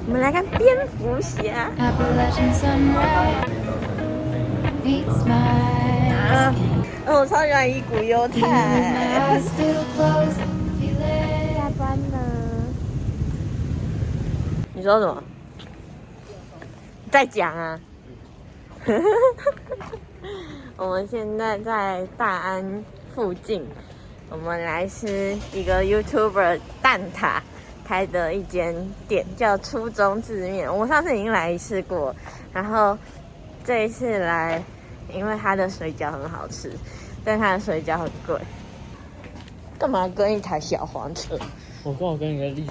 我们来看蝙蝠侠。我超喜欢伊谷优太。下班了。你说什么？再讲啊！我们现在在大安附近，我们来吃一个 YouTuber 蛋挞开的一间店，叫初中字面。我们上次已经来一次过，然后这一次来，因为它的水饺很好吃，但它的水饺很贵。干嘛跟一台小黄车？我刚好跟一个立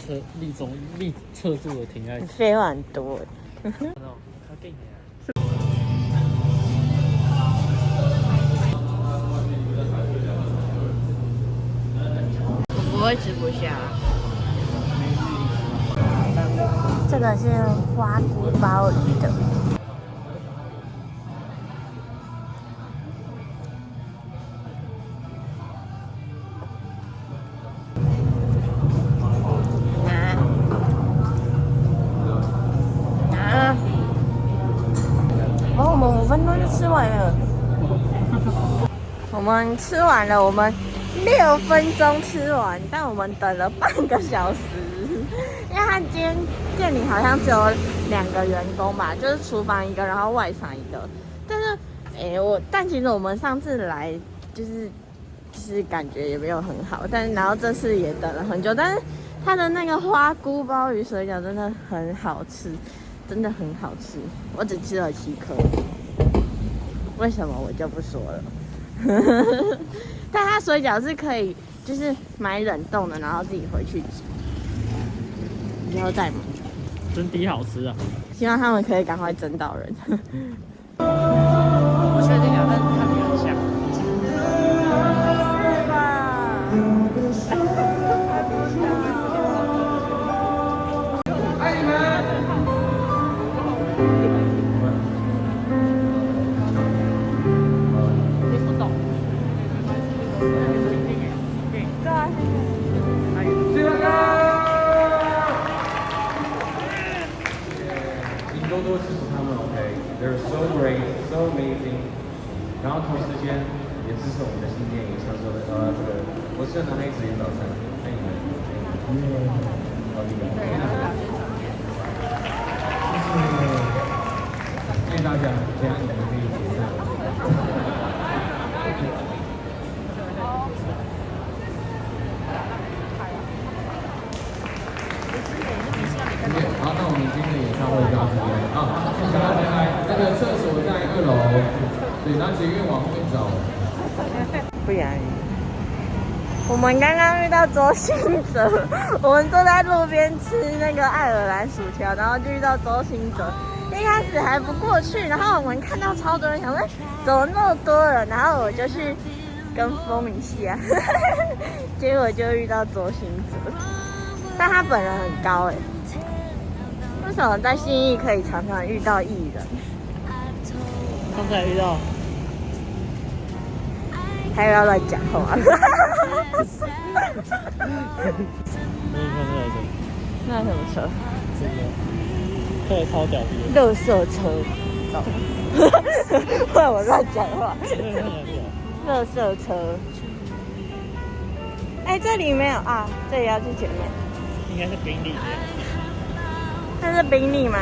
侧柱的停在一起。废话很多。我不会吃不下。这个是花菇鲍鱼的。我们5分钟就吃完了。我们吃完了，我们6分钟吃完，但我们等了半个小时，因为他今天店里好像只有2个员工吧，就是厨房1个，然后外场1个。但是，但其实我们上次来就是感觉也没有很好，但然后这次也等了很久，但是它的那个花菇鲍鱼水饺真的很好吃。真的很好吃，我只吃了7颗，为什么我就不说了。但它水饺是可以，就是买冷冻的，然后自己回去煮，以后再买。真的好吃啊！希望他们可以赶快整到人。我确定啊，但是看起来很像。是吧？多多支持他们 ，OK？They're so great, so amazing。然后同时间也支持我们的新电影，像说的这个我是南黑职业早餐，欢迎你们，好厉害！谢谢大家，这样你们可以解散。好，那我们今天的演唱会就到这边啊。想要来，那个厕所在2楼，对，然后捷运往后面走。不然，我们刚刚遇到周兴哲，我们坐在路边吃那个爱尔兰薯条，然后就遇到周兴哲。一开始还不过去，然后我们看到超多人，想说怎么那么多人，然后我就去跟风一下，结果就遇到周兴哲，但他本人很高哎。为什么在信义可以常常遇到艺人？刚才遇到，还有要乱讲话。那什么车？这个超屌的。垃圾车。换我乱讲话。垃圾车。这里没有啊，这里要去前面。应该是宾利。这是宾利吗？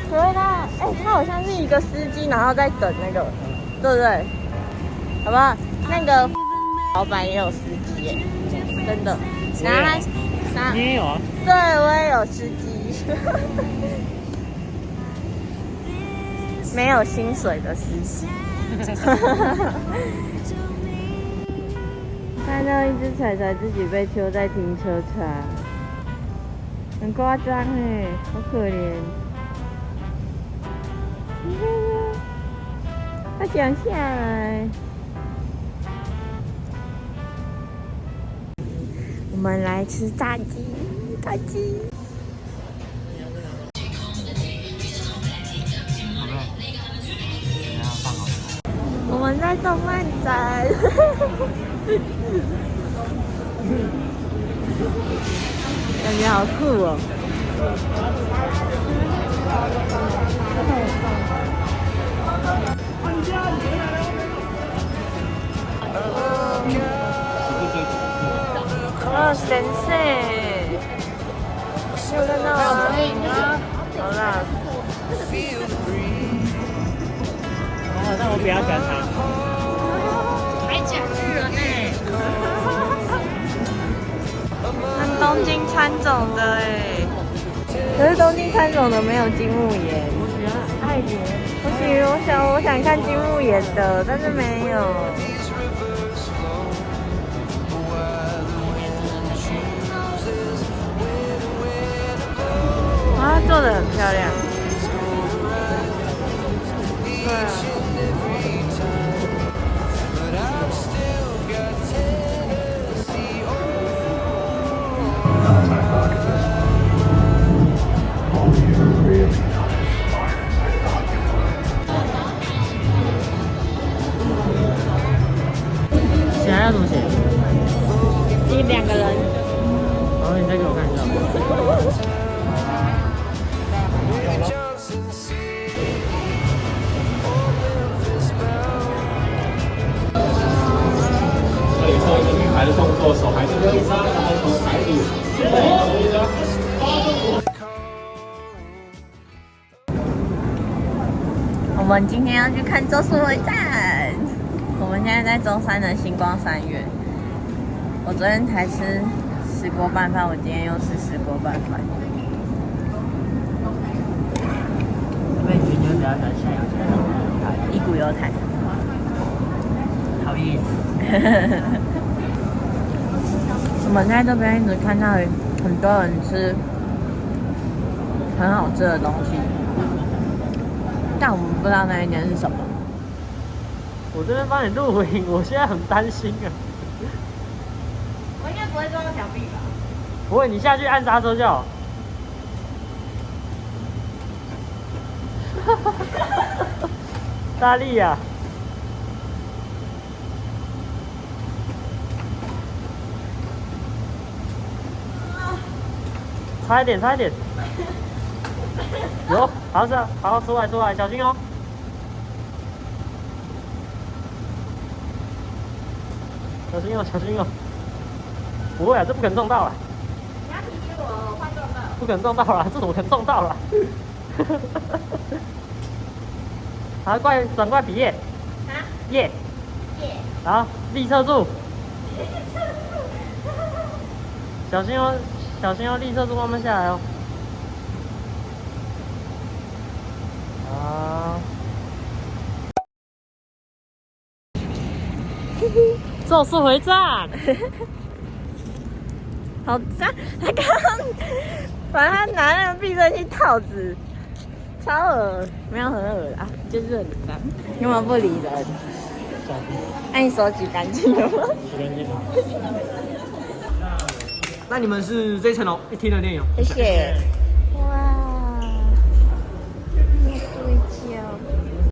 可是他，他好像是一个司机，然后在等那个，对不对？好不好？那个老板也有司机耶，真的。然后他，你也有啊？对，我也有司机，没有薪水的司机。看到一只彩彩自己被丢在停车场。很夸张哎，好可怜。他想下来。我们来吃炸鸡，炸鸡。我们在动漫展。感觉好酷哦。哦，神社，有看到吗？好啦。哦，那我比较喜欢它。还假巨人呢？那东京喰种的哎，可是东京喰种的没有金木研。我喜欢爱莲。不行，我想看金木研的，但是没有。啊，做的很漂亮。对啊。写要怎么写？你2个人。然后你再给我看一下。这里做一个女孩的动作，手还是跟上，然后从台底我们今天要去看《咒术回战》。我们现在在中山的星光三月。我昨天才吃石锅拌饭，我今天又吃石锅拌饭。我也觉得比较喜欢下油一股油台。讨厌。我们在这边一直看到很多人吃很好吃的东西，但我们不知道那一间是什么。我这边帮你录影，我现在很担心啊。我应该不会撞到墙壁吧？不会，你下去按刹车就好。大力呀！差一点，差一点。有，好是，好出来，出来，小心哦。小心哦，小心哦。不会啊，这不可能撞到啊。你要提醒我，我快撞到。不可能撞到了，这怎么可能撞到了？好，转过来比耶。啊？耶。耶。好，立侧柱。小心哦，小心哦，立侧柱慢慢下来哦。好。咒术回战。好脏！他刚刚把他拿那个避震器套子，超恶，没有很恶啦，就是很脏。你有没有不理人？那你手举干净了吗？洗干净了。那你们是这一层楼一厅的电影？谢谢。哇，要睡觉？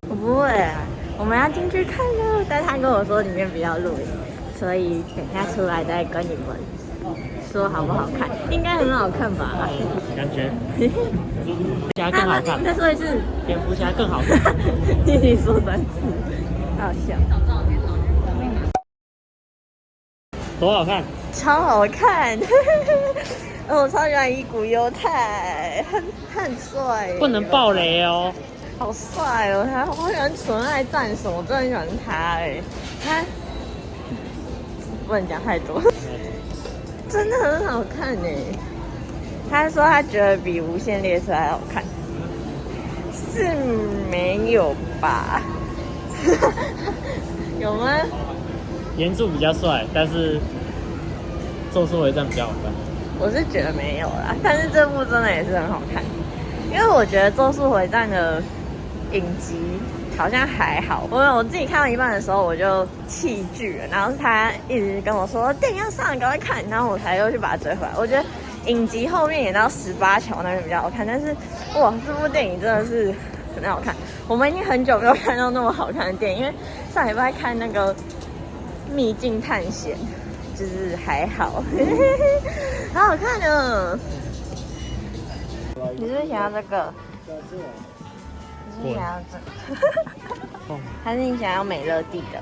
我不会啊，我们要进去看了，但他跟我说里面不要录影，所以等下出来再跟你们说好不好看，应该很好看吧？感觉。侠更好看。再说一次。蝙蝠侠更好看。弟弟说3次，好笑。多好看！超好看。我超喜欢伊谷优太，他很帅。不能爆雷哦。好帅哦！他好喜欢纯爱战神，我真的很喜欢他哎。他不能讲太多。真的很好看哎！他说他觉得比《无限列车》还好看，是没有吧？有吗？原著比较帅，但是《咒术回战》比较好看。我是觉得没有啦，但是这部真的也是很好看，因为我觉得《咒术回战》的影集好像还好，我自己看到一半的时候我就弃剧了，然后他一直跟我说电影要上，赶快看，然后我才又去把它追回来。我觉得影集后面演到18桥那边比较好看，但是哇，这部电影真的是很好看。我们已经很久没有看到那么好看的电影，因为上礼拜看那个《秘境探险》，就是还好，好好看哦。你是不是想要这个？你是不是想要这个？还是你想要美乐蒂的？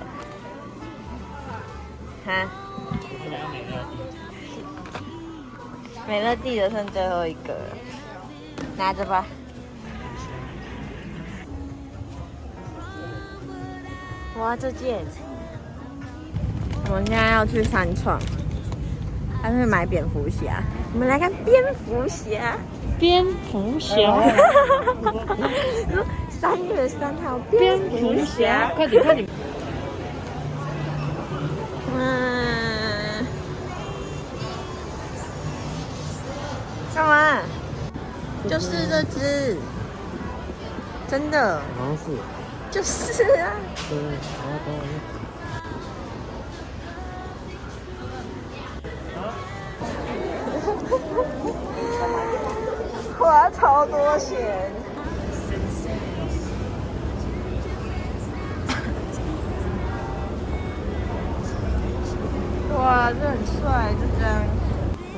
哈？我想要美乐蒂。美乐蒂的剩最后一个了，拿着吧。哇，这件！我们现在要去三创，还是买蝙蝠侠？我们来看蝙蝠侠。蝙蝠侠3月3号，蝙蝠侠，快点快点！干嘛？就是这只，真的，好像是，就是啊。对，然后等我花超多钱。哇，这很帅，就这样。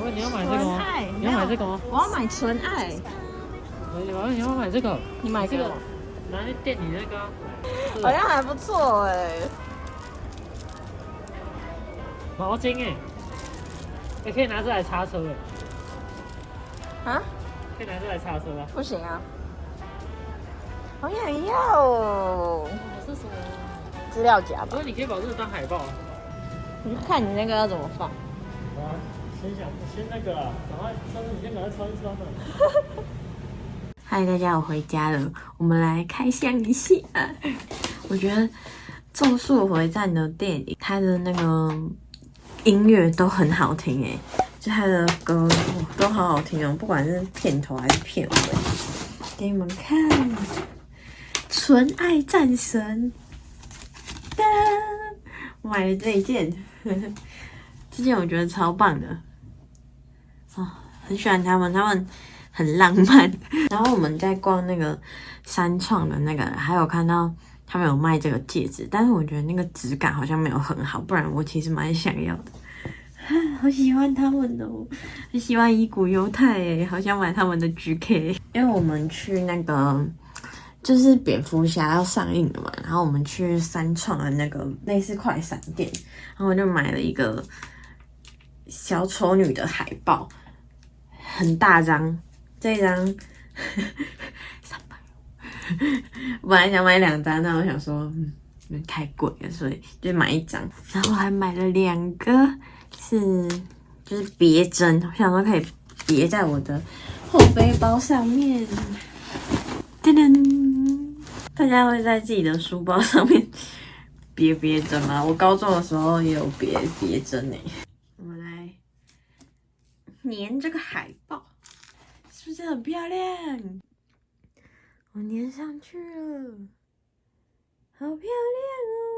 喂，你要买这个吗？你要买这个吗？我要买纯爱。你要买这个？你买这个？拿来垫你那个。好像还不错哎。毛巾哎，也可以拿这来擦车哎。啊？可以拿这来擦车啊？不行啊。好想要哦。这是什么？资料夹吧。不过你可以把这个当海报。你看你那个要怎么放？先那个，赶快，上次你先把它穿一穿嘛。嗨，大家，我回家了，我们来开箱一下。我觉得《咒术回战》的电影，它的那个音乐都很好听诶，就它的歌都好好听哦，不管是片头还是片尾。给你们看，《纯爱战神》哒，我买了这一件，这件我觉得超棒的。很喜欢他们很浪漫。然后我们在逛那个三创的那个，还有看到他们有卖这个戒指，但是我觉得那个质感好像没有很好，不然我其实蛮想要的。好喜欢他们哦，很喜欢伊谷犹太诶，好想买他们的 GK。因为我们去那个就是蝙蝠侠要上映了嘛，然后我们去三创的那个类似快闪店，然后我就买了一个小丑女的海报。很大张，这一张300，我本来想买2张，但我想说，太贵了，所以就买1张。然后还买了2个，就是别针，我想说可以别在我的后背包上面。噔噔，大家会在自己的书包上面别针吗？我高中的时候也有别针诶。我们来粘这个海报，是不是很漂亮？我粘上去了，好漂亮哦！